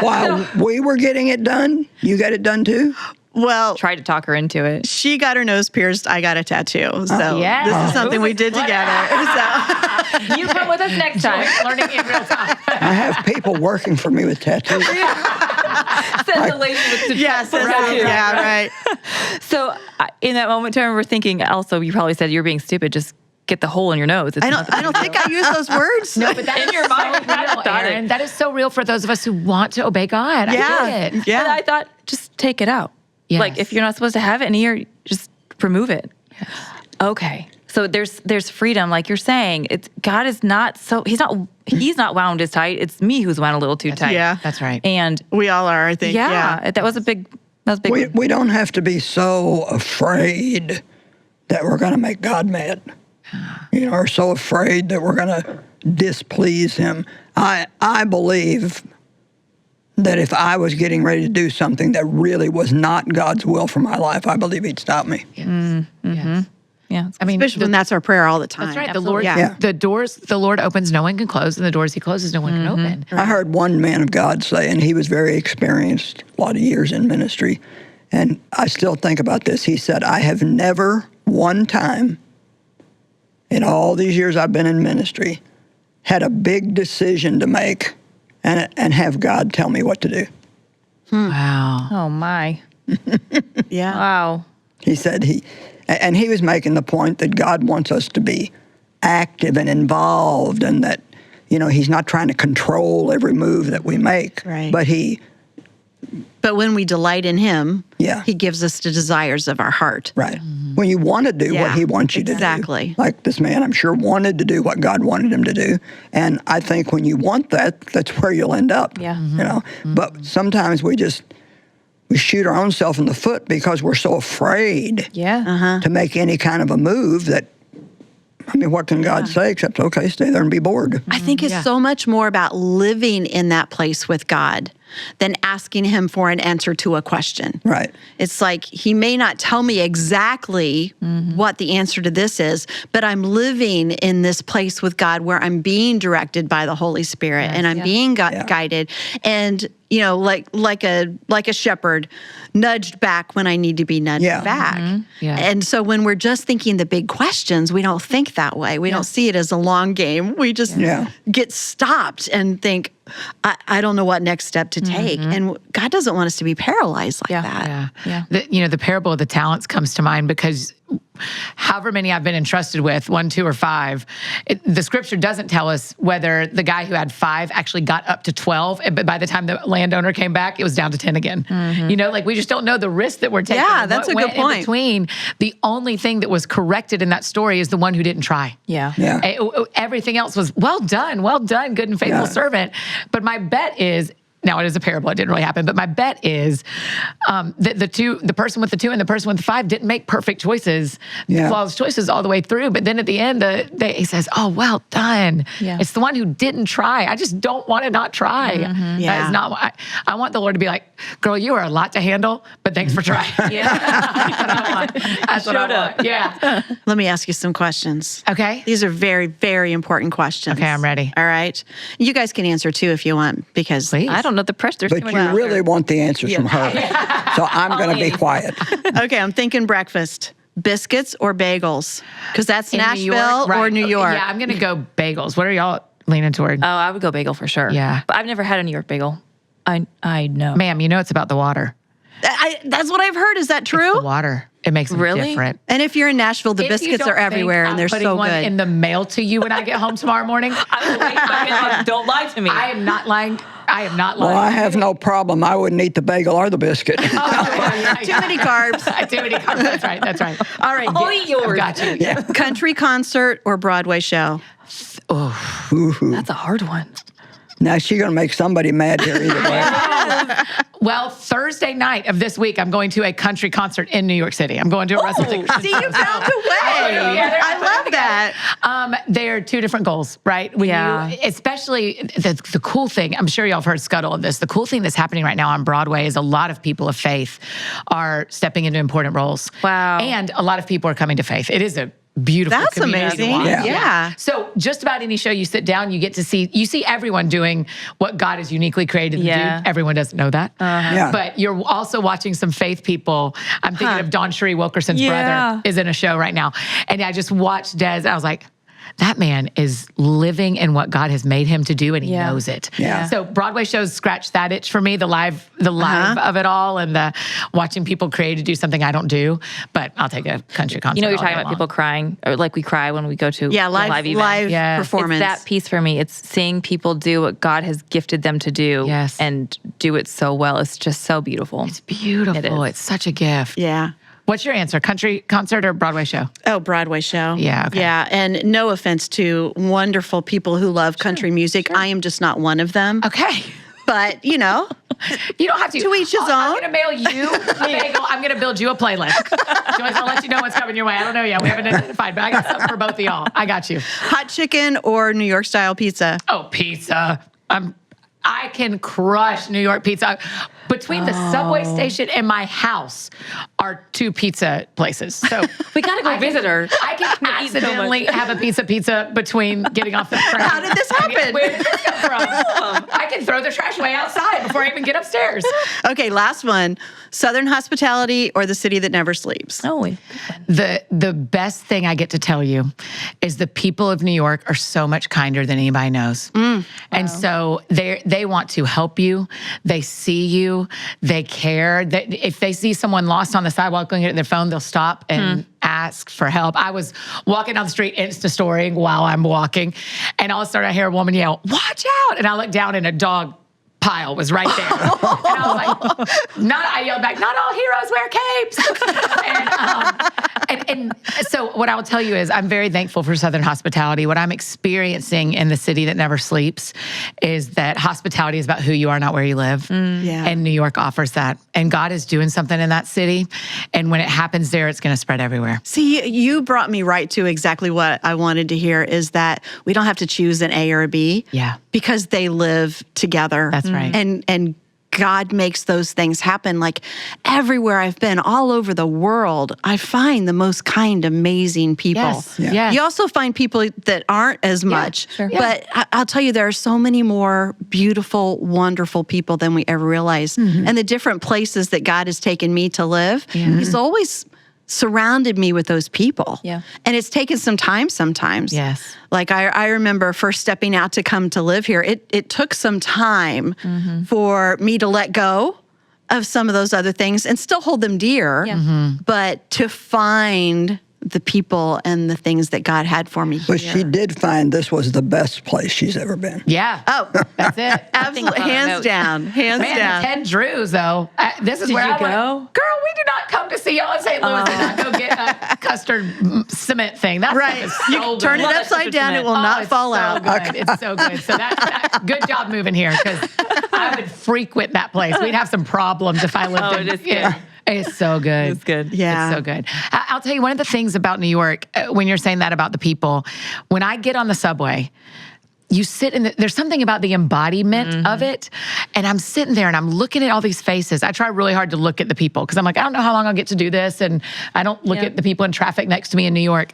While we were getting it done, you got it done too? Well, Tried to talk her into it. she got her nose pierced. I got a tattoo. So yeah. this is something we did together. So. You come with us next time. Learning in real time. I have people working for me with tattoos. Says the lady with the Yes, tattoo. yeah, right. So in that moment, I remember thinking, also, you probably said you're being stupid. Just get the hole in your nose. I don't think I used those words. No, but that In is your mind, so real, Erin. That is so real for those of us who want to obey God. I get it. Yeah. And I thought, just take it out. Yes. Like, if you're not supposed to have it in here, just remove it. Yes. Okay. So there's freedom, like you're saying. God is not he's not wound as tight. It's me who's wound a little too tight. Yeah. That's right. And We all are, I think. that was a big. We don't have to be so afraid that we're going to make God mad. You know, or so afraid that we're going to displease Him. I believe that if I was getting ready to do something that really was not God's will for my life, I believe He'd stop me. Yes. Yes. Yeah. I mean, Especially when that's our prayer all the time. that's right. Absolutely. The Lord, Yeah. the doors the Lord opens, no one can close, and the doors He closes, no one can open. I heard one man of God say, and he was very experienced, a lot of years in ministry, and I still think about this. He said, I have never one time in all these years I've been in ministry had a big decision to make and have God tell me what to do. Wow. Oh my. Yeah. Wow. He said he was making the point that God wants us to be active and involved, and that He's not trying to control every move that we make, Right. but when we delight in him, Yeah. he gives us the desires of our heart. right. When you want to do what he wants you to do. Exactly. Like this man, I'm sure, wanted to do what God wanted him to do. And I think when you want that, that's where you'll end up. Yeah. But sometimes we shoot our own self in the foot because we're so afraid to make any kind of a move that, what can God say except, okay, stay there and be bored? I think it's so much more about living in that place with God than asking him for an answer to a question. Right. It's like he may not tell me exactly what the answer to this is, but I'm living in this place with God where I'm being directed by the Holy Spirit and I'm being guided. And like a shepherd, nudged back when I need to be nudged back. Yeah. And so when we're just thinking the big questions, we don't think that way. We don't see it as a long game. We just get stopped and think, I don't know what next step to take. And God doesn't want us to be paralyzed like that. Yeah. The parable of the talents comes to mind because however many I've been entrusted with, 1, 2, or 5, the scripture doesn't tell us whether the guy who had 5 actually got up to 12, but by the time the landowner came back, it was down to 10 again. We just don't know the risk that we're taking. Yeah, that's a good point. In between, the only thing that was corrected in that story is the one who didn't try. Yeah. Everything else was, well done, good and faithful servant. But my bet is, now it is a parable, it didn't really happen, but my bet is that the person with the 2 and the person with the 5 didn't make perfect choices, flawless choices all the way through. But then at the end, he says, oh, well done. Yeah. It's the one who didn't try. I just don't want to not try. That is not I want the Lord to be like, girl, you are a lot to handle, but thanks for trying. That's what I want. Yeah. Let me ask you some questions. Okay. These are very, very important questions. Okay, I'm ready. All right. You guys can answer too if you want, because Please. I don't know the pressure. There's too But much you out really there. want the answers from her. So I'm going to be quiet. Okay, I'm thinking breakfast. Biscuits or bagels? Because that's In New Nashville York, or New York. Yeah, I'm going to go bagels. What are y'all leaning toward? Oh, I would go bagel for sure. Yeah. But I've never had a New York bagel. I know. Ma'am, it's about the water. That's what I've heard. Is that true? The water. It makes them Really? different. And if you're in Nashville, the If you biscuits don't are everywhere think and they're I'm putting so one good. in the mail to you when I get home tomorrow morning. Don't lie to me. I am not lying. I am not lying. Well, I have no problem. I wouldn't eat the bagel or the biscuit. Too many carbs. Too many carbs. That's right. All right. I'll eat yours. Got you. Country concert or Broadway show? That's a hard one. Now, she's going to make somebody mad here either way. Well, Thursday night of this week, I'm going to a country concert in New York City. I'm going to a Russell Dickerson. See, you found a way. I love that. They're 2 different goals, right? When you, especially the cool thing, I'm sure y'all have heard scuttle of this. The cool thing that's happening right now on Broadway is a lot of people of faith are stepping into important roles. Wow. And a lot of people are coming to faith. It is a beautiful That's community to amazing. watch. Yeah. So just about any show you sit down, you get to see everyone doing what God has uniquely created them to do. Everyone doesn't know that. Yeah. But you're also watching some faith people. I'm thinking of Dawn Cherie Wilkerson's brother is in a show right now. And I just watched Des. I was like, that man is living in what God has made him to do, and he knows it. Yeah. So Broadway shows scratch that itch for me, the live of it all, and the watching people create to do something I don't do. But I'll take a country concert. You're all talking day about long. people crying, or like we cry when we go to live event. performance. It's that piece for me. It's seeing people do what God has gifted them to do and do it so well. It's just so beautiful. It's beautiful. It is. It's such a gift. Yeah. What's your answer? Country concert or Broadway show? Oh, Broadway show. Yeah, okay. Yeah. And no offense to wonderful people who love country music. I am just not one of them. Okay. But, You don't have to. To each his I'm own. going to mail you a bagel. I'm going to build you a playlist. Joyce, I'll let you know what's coming your way. I don't know yet. We haven't identified, but I got something for both of y'all. I got you. Hot chicken or New York style pizza? Oh, pizza. I can crush New York pizza. Between the subway station and my house are 2 pizza places. So We gotta go visit her. I can accidentally have a piece of pizza between getting off the train. How did this happen? Where did this come from? I can throw the trash away outside before I even get upstairs. Okay, last one. Southern hospitality or the city that never sleeps? Oh, The best thing I get to tell you is the people of New York are so much kinder than anybody knows. And so they want to help you. They see you. They care. If they see someone lost on the sidewalk looking at their phone, they'll stop and ask for help. I was walking down the street, Insta-storying while I'm walking, and all of a sudden I hear a woman yell, "Watch out!" And I look down, and a dog pile was right there. And I was like, I yelled back, "Not all heroes wear capes." And so what I will tell you is I'm very thankful for Southern hospitality. What I'm experiencing in the city that never sleeps is that hospitality is about who you are, not where you live. Yeah. And New York offers that. And God is doing something in that city. And when it happens there, it's going to spread everywhere. See, you brought me right to exactly what I wanted to hear, is that we don't have to choose an A or a B. Yeah. Because they live together. That's right. And God makes those things happen. Like everywhere I've been, all over the world, I find the most kind, amazing people. Yes. Yeah. Yes. You also find people that aren't as much. sure. But I'll tell you, there are so many more beautiful, wonderful people than we ever realized. And the different places that God has taken me to live, He's always surrounded me with those people. Yeah. And it's taken some time sometimes. Yes. Like I remember first stepping out to come to live here. It took some time for me to let go of some of those other things and still hold them dear, but to find the people and the things that God had for me here. But she did find this was the best place she's ever been. Yeah. Oh, That's it. absolutely. Hands down. Hands Man, down. Ted Drews, though. This is Did where you I went, go? girl, we did not come to see y'all in St. Louis and not go get a custard cement thing. That's Right. You turn it upside down, it will not it's fall so out. Good. It's so good. So that good job moving here, because I would frequent that place. We'd have some problems if I lived in it is good. Yeah. It's so good. It's good. Yeah. It's so good. I'll tell you one of the things about New York, when you're saying that about the people, when I get on the subway, you sit in there's something about the embodiment of it. And I'm sitting there and I'm looking at all these faces. I try really hard to look at the people because I'm like, I don't know how long I'll get to do this. And I don't look at the people in traffic next to me in New York.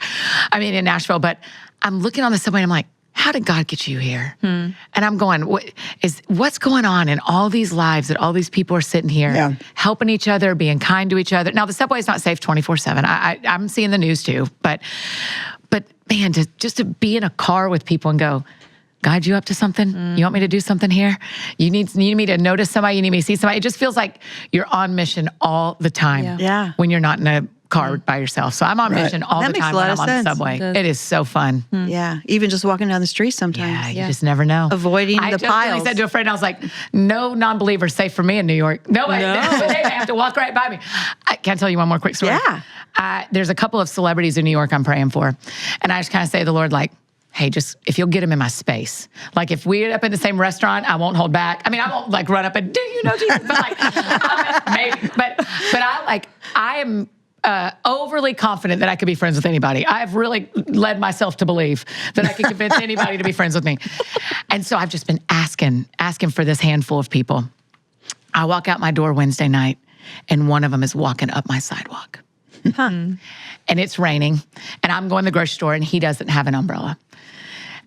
I mean, in Nashville, but I'm looking on the subway and I'm like, how did God get you here? And I'm going, what's going on in all these lives that all these people are sitting here, helping each other, being kind to each other. Now, the subway is not safe 24/7. I'm seeing the news too, but man, just to be in a car with people and go, God, you up to something? You want me to do something here? You need me to notice somebody? You need me to see somebody? It just feels like you're on mission all the time Yeah. when you're not in a car by yourself. So I'm on mission all That the makes time a lot when of I'm on the sense. subway. It does. It is so fun. Yeah. Even just walking down the street sometimes. Yeah, you just never know. Avoiding I the just piles. said to a friend, I was like, no non-believer's safe for me in New York. Nobody. They have to walk right by me. I can't tell you one more quick story. Yeah. There's a couple of celebrities in New York I'm praying for. And I just kind of say to the Lord, like, hey, just if you'll get them in my space. Like if we end up in the same restaurant, I won't hold back. I mean, I won't like run up and, do you know Jesus? But like, maybe. But I am overly confident that I could be friends with anybody. I've really led myself to believe that I could convince anybody to be friends with me. And so I've just been asking for this handful of people. I walk out my door Wednesday night and one of them is walking up my sidewalk. And it's raining and I'm going to the grocery store and he doesn't have an umbrella.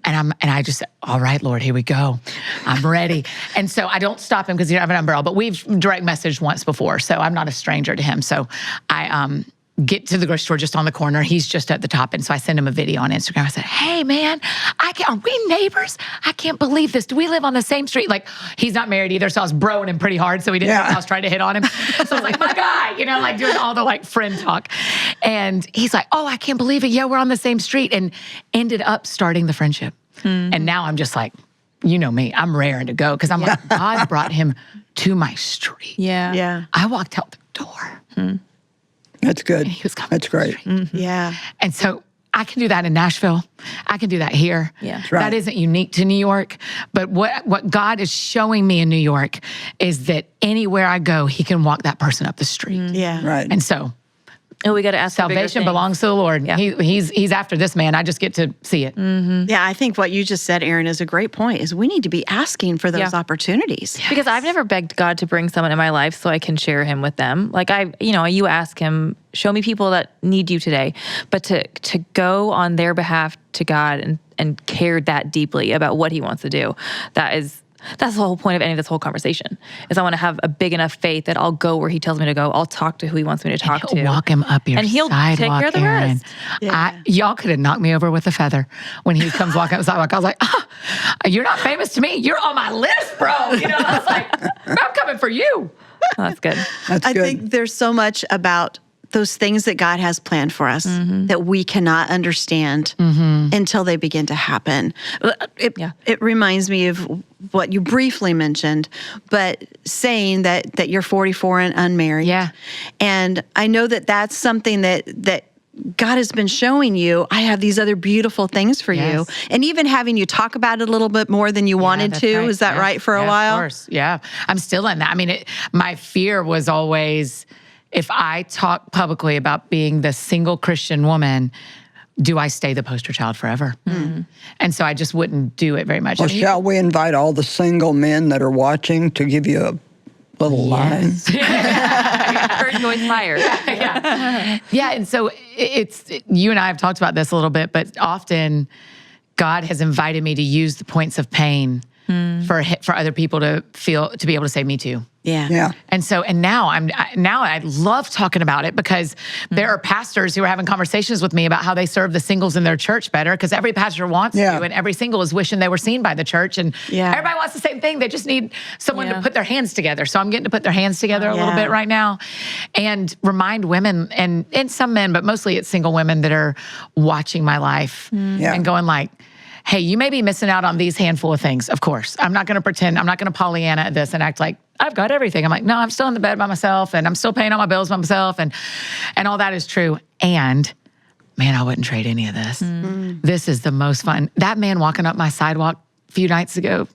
And I just said, all right, Lord, here we go. I'm ready. And so I don't stop him because he doesn't have an umbrella, but we've direct messaged once before. So I'm not a stranger to him. So I get to the grocery store just on the corner. He's just at the top. And so I send him a video on Instagram. I said, hey man, are we neighbors? I can't believe this. Do we live on the same street? Like he's not married either. So I was broing him pretty hard. So he didn't think I was trying to hit on him. So I was like, my guy, like doing all the like friend talk. And he's like, oh, I can't believe it. Yeah, we're on the same street, and ended up starting the friendship. And now I'm just like, you know me, I'm raring to go. Cause I'm like, God brought him to my street. Yeah. Yeah. I walked out the door. That's good. He was coming That's great. Yeah. And so I can do that in Nashville. I can do that here. Yeah. right. That isn't unique to New York. But what God is showing me in New York is that anywhere I go, he can walk that person up the street. Yeah. Right. And so And we got to ask for bigger salvation things. belongs to the Lord. Yeah. He's after this man. I just get to see it. Yeah, I think what you just said, Erin, is a great point, is we need to be asking for those Yeah. opportunities. Because I've never begged God to bring someone in my life so I can share him with them. Like you ask him, show me people that need you today. But to go on their behalf to God and care that deeply about what he wants to do, that's the whole point of any of this whole conversation, is I want to have a big enough faith that I'll go where he tells me to go. I'll talk to who he wants me to talk to. He'll walk him up your And he'll sidewalk, take care of the Erin. rest. Yeah. Y'all could have knocked me over with a feather when he comes walking up the sidewalk. I was like, you're not famous to me. You're on my list, bro. I was like, I'm coming for you. Oh, that's good. That's I good. think there's so much about those things that God has planned for us that we cannot understand until they begin to happen. It reminds me of what you briefly mentioned, but saying that you're 44 and unmarried. Yeah. And I know that that's something that God has been showing you. I have these other beautiful things for you. And even having you talk about it a little bit more than you wanted to. Right. Is that right for a while? Of course. Yeah. I'm still in that. I mean, my fear was always, if I talk publicly about being the single Christian woman, do I stay the poster child forever? And so I just wouldn't do it very much. Well, shall we invite all the single men that are watching to give you a little line? Heard Joyce Meyer. Yeah, and so you and I have talked about this a little bit, but often God has invited me to use the points of pain for other people to be able to say, me too. Yeah. And now I love talking about it because there are pastors who are having conversations with me about how they serve the singles in their church better, because every pastor wants to, and every single is wishing they were seen by the church, and everybody wants the same thing. They just need someone to put their hands together. So I'm getting to put their hands together a little bit right now and remind women and some men, but mostly it's single women that are watching my life and going like, hey, you may be missing out on these handful of things, of course. I'm not going to pretend, I'm not going to Pollyanna this and act like I've got everything. I'm like, no, I'm still in the bed by myself, and I'm still paying all my bills by myself, and all that is true. And man, I wouldn't trade any of this. This is the most fun. That man walking up my sidewalk a few nights ago,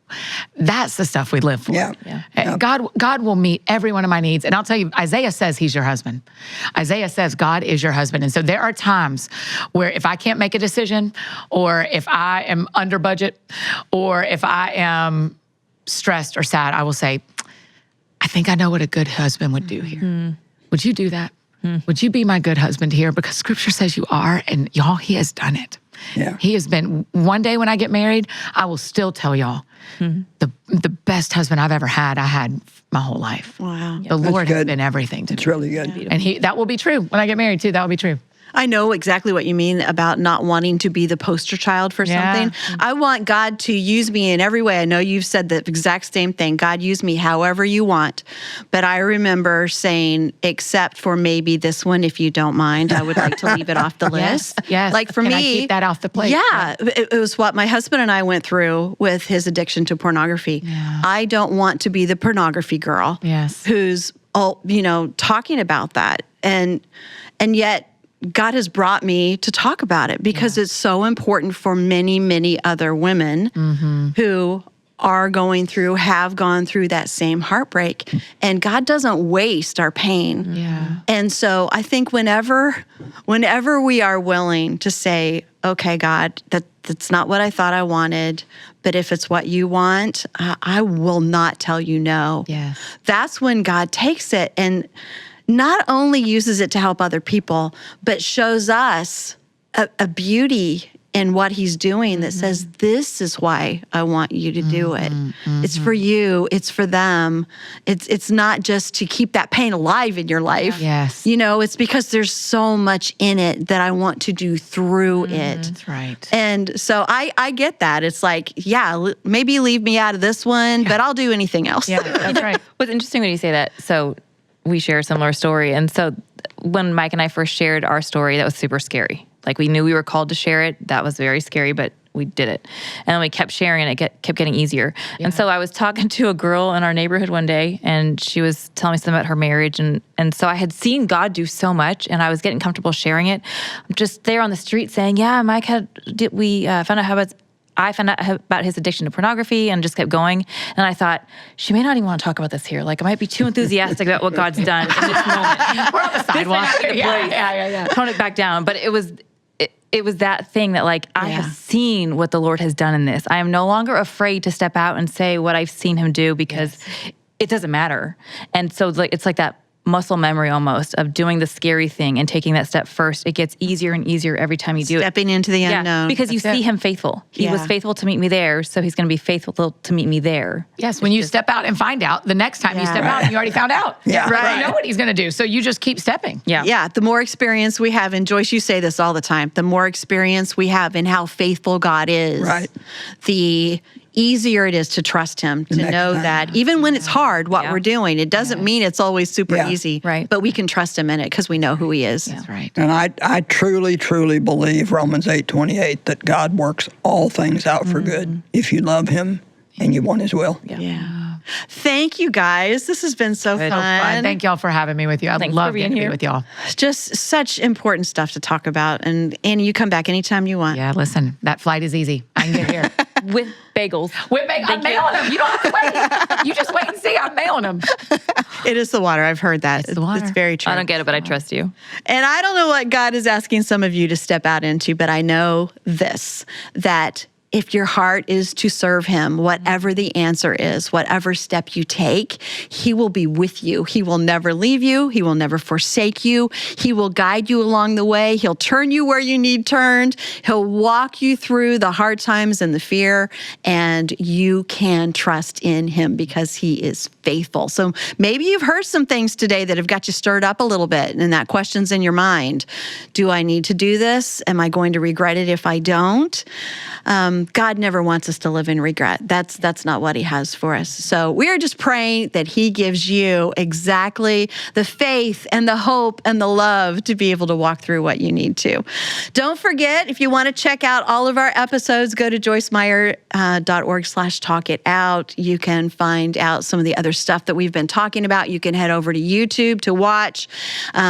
that's the stuff we live for. God will meet every one of my needs. And I'll tell you, Isaiah says he's your husband. Isaiah says God is your husband. And so there are times where if I can't make a decision, or if I am under budget, or if I am stressed or sad, I will say, I think I know what a good husband would do here. Would you do that? Would you be my good husband here? Because scripture says you are, and y'all, he has done it. He has been. One day when I get married, I will still tell y'all the best husband I've ever had, I had my whole life. Wow. The Lord has been everything to me. It's really good. And that will be true when I get married too. That will be true. I know exactly what you mean about not wanting to be the poster child for something. I want God to use me in every way. I know you've said the exact same thing. God, use me however you want. But I remember saying, except for maybe this one, if you don't mind, I would like to leave it off the list. Yes. Like for Can me, I keep that off the plate? Yeah. It was what my husband and I went through with his addiction to pornography. I don't want to be the pornography girl who's talking about that. And yet, God has brought me to talk about it because it's so important for many, many other women who have gone through that same heartbreak. And God doesn't waste our pain. And so I think whenever we are willing to say, okay, God, that's not what I thought I wanted, but if it's what you want, I will not tell you no. That's when God takes it and not only uses it to help other people, but shows us a beauty in what he's doing that says, this is why I want you to do it. It's for you. It's for them. It's not just to keep that pain alive in your life. It's because there's so much in it that I want to do through it. That's right. And so I get that. It's like, maybe leave me out of this one, but I'll do anything else. That's right. What's interesting when you say that, so we share a similar story. And so when Mike and I first shared our story, that was super scary. Like, we knew we were called to share it. That was very scary, but we did it. And then we kept sharing, and it kept getting easier. And so I was talking to a girl in our neighborhood one day, and she was telling me something about her marriage. And so I had seen God do so much, and I was getting comfortable sharing it. I'm just there on the street saying, Mike I found out about his addiction to pornography, and just kept going. And I thought, she may not even want to talk about this here. Like, I might be too enthusiastic about what God's done in this moment. We're on the sidewalk. Tone it back down. But it was that thing that, like, I have seen what the Lord has done in this. I am no longer afraid to step out and say what I've seen him do, because it doesn't matter. And so it's like that muscle memory almost of doing the scary thing and taking that step first. It gets easier and easier every time you do it. Stepping into the unknown. Because you see him faithful. He was faithful to meet me there, so he's going to be faithful to meet me there. Yes, when you step out and find out, the next time you step out, and you already found out. You know what he's going to do, so you just keep stepping. The more experience we have, and Joyce, you say this all the time, the more experience we have in how faithful God is, the easier it is to trust him, to next know time. that even when it's hard, what Yeah. we're doing, it doesn't mean it's always super Yeah. easy, Right. but we can trust him in it because we know who he is. That's right. And I truly, truly believe Romans 8:28 that God works all things out for good if you love him and you want his will. Yeah. Thank you guys. This has been so fun. Fun. Thank y'all for having me with you. I Thanks for love being getting to be here. with y'all. Just such important stuff to talk about. And Annie, you come back anytime you want. Yeah, listen, that flight is easy. I can get here. With bagels. I'm mailing them. You don't have to wait. You just wait and see. I'm mailing them. It is the water. I've heard that. It's the water. It's very true. I don't get it, but I trust you. And I don't know what God is asking some of you to step out into, but I know this, that if your heart is to serve him, whatever the answer is, whatever step you take, he will be with you. He will never leave you. He will never forsake you. He will guide you along the way. He'll turn you where you need turned. He'll walk you through the hard times and the fear, and you can trust in him because he is faithful. So maybe you've heard some things today that have got you stirred up a little bit, and that question's in your mind. Do I need to do this? Am I going to regret it if I don't? God never wants us to live in regret. That's not what he has for us. So we are just praying that he gives you exactly the faith and the hope and the love to be able to walk through what you need to. Don't forget, if you want to check out all of our episodes, go to joycemeyer.org/talkitout. You can find out some of the other stuff that we've been talking about. You can head over to YouTube to watch.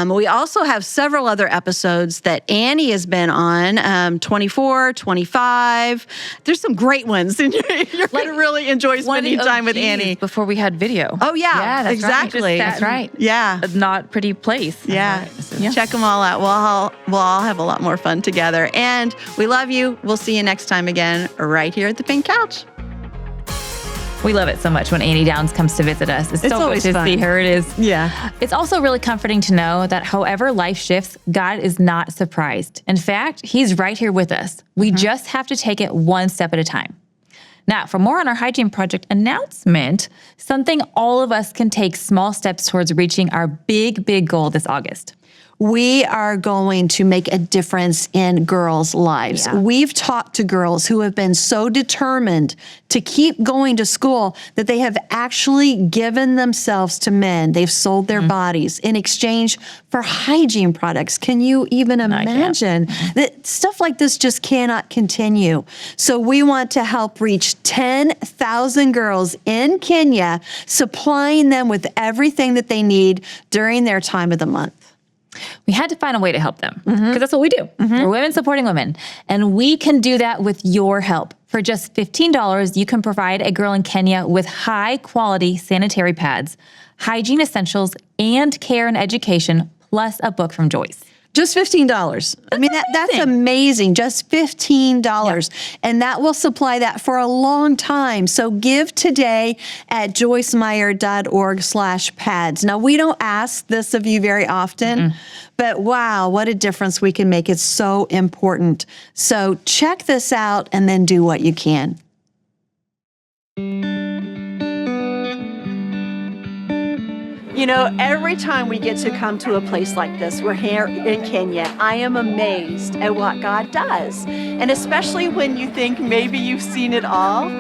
We also have several other episodes that Annie has been on, 24, 25. There's some great ones, and you're going to really enjoy spending time with Annie. Before we had video. Oh, yeah, Yeah, that's right. exactly. That's right. Yeah. A not pretty place. Yeah. Yeah. Check them all out. We'll all have a lot more fun together. And we love you. We'll see you next time again, right here at the Pink Couch. We love it so much when Annie Downs comes to visit us. It's so good always to fun. see her. It is. Yeah. It's also really comforting to know that however life shifts, God is not surprised. In fact, he's right here with us. We just have to take it one step at a time. Now, for more on our Hygiene Project announcement, something all of us can take small steps towards reaching our big, big goal this August. We are going to make a difference in girls' lives. Yeah. We've talked to girls who have been so determined to keep going to school that they have actually given themselves to men. They've sold their bodies in exchange for hygiene products. Can you even imagine that stuff like this just cannot continue? So we want to help reach 10,000 girls in Kenya, supplying them with everything that they need during their time of the month. We had to find a way to help them because that's what we do. We're women supporting women. And we can do that with your help. For just $15, you can provide a girl in Kenya with high quality sanitary pads, hygiene essentials, and care and education, plus a book from Joyce. Just $15. I mean, that's amazing. Just $15. And that will supply that for a long time. So give today at joycemeyer.org/pads. Now, we don't ask this of you very often, but wow, what a difference we can make. It's so important. So check this out and then do what you can. You know, every time we get to come to a place like this, we're here in Kenya, I am amazed at what God does. And especially when you think maybe you've seen it all,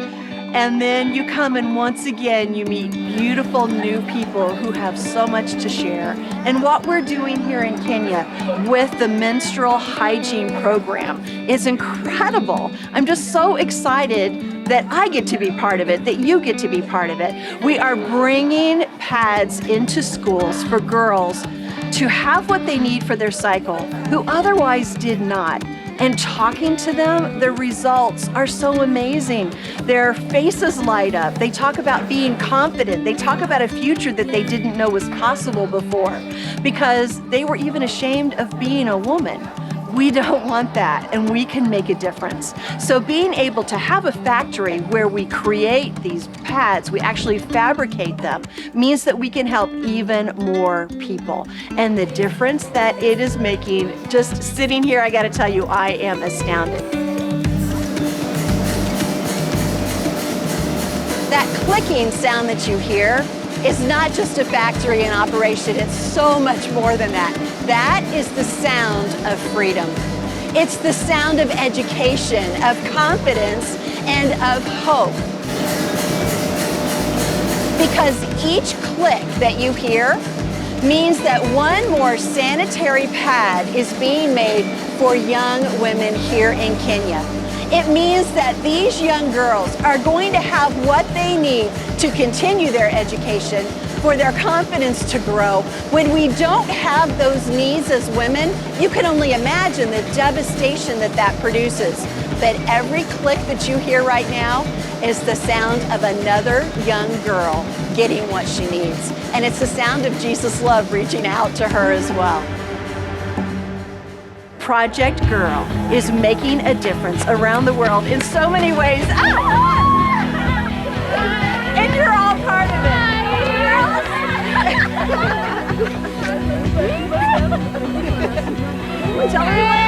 and then you come and once again you meet beautiful new people who have so much to share. And what we're doing here in Kenya with the menstrual hygiene program is incredible. I'm just so excited that I get to be part of it, that you get to be part of it. We are bringing pads into schools for girls to have what they need for their cycle, who otherwise did not. And talking to them, the results are so amazing. Their faces light up. They talk about being confident. They talk about a future that they didn't know was possible before because they were even ashamed of being a woman. We don't want that, and we can make a difference. So being able to have a factory where we create these pads, we actually fabricate them, means that we can help even more people. And the difference that it is making, just sitting here, I gotta tell you, I am astounded. That clicking sound that you hear is not just a factory in operation, it's so much more than that. That is the sound of freedom. It's the sound of education, of confidence, and of hope. Because each click that you hear means that one more sanitary pad is being made for young women here in Kenya. It means that these young girls are going to have what they need to continue their education, for their confidence to grow. When we don't have those needs as women, you can only imagine the devastation that that produces. But every click that you hear right now is the sound of another young girl getting what she needs. And it's the sound of Jesus' love reaching out to her as well. Project Girl is making a difference around the world in so many ways. And you're all part of it. Tell me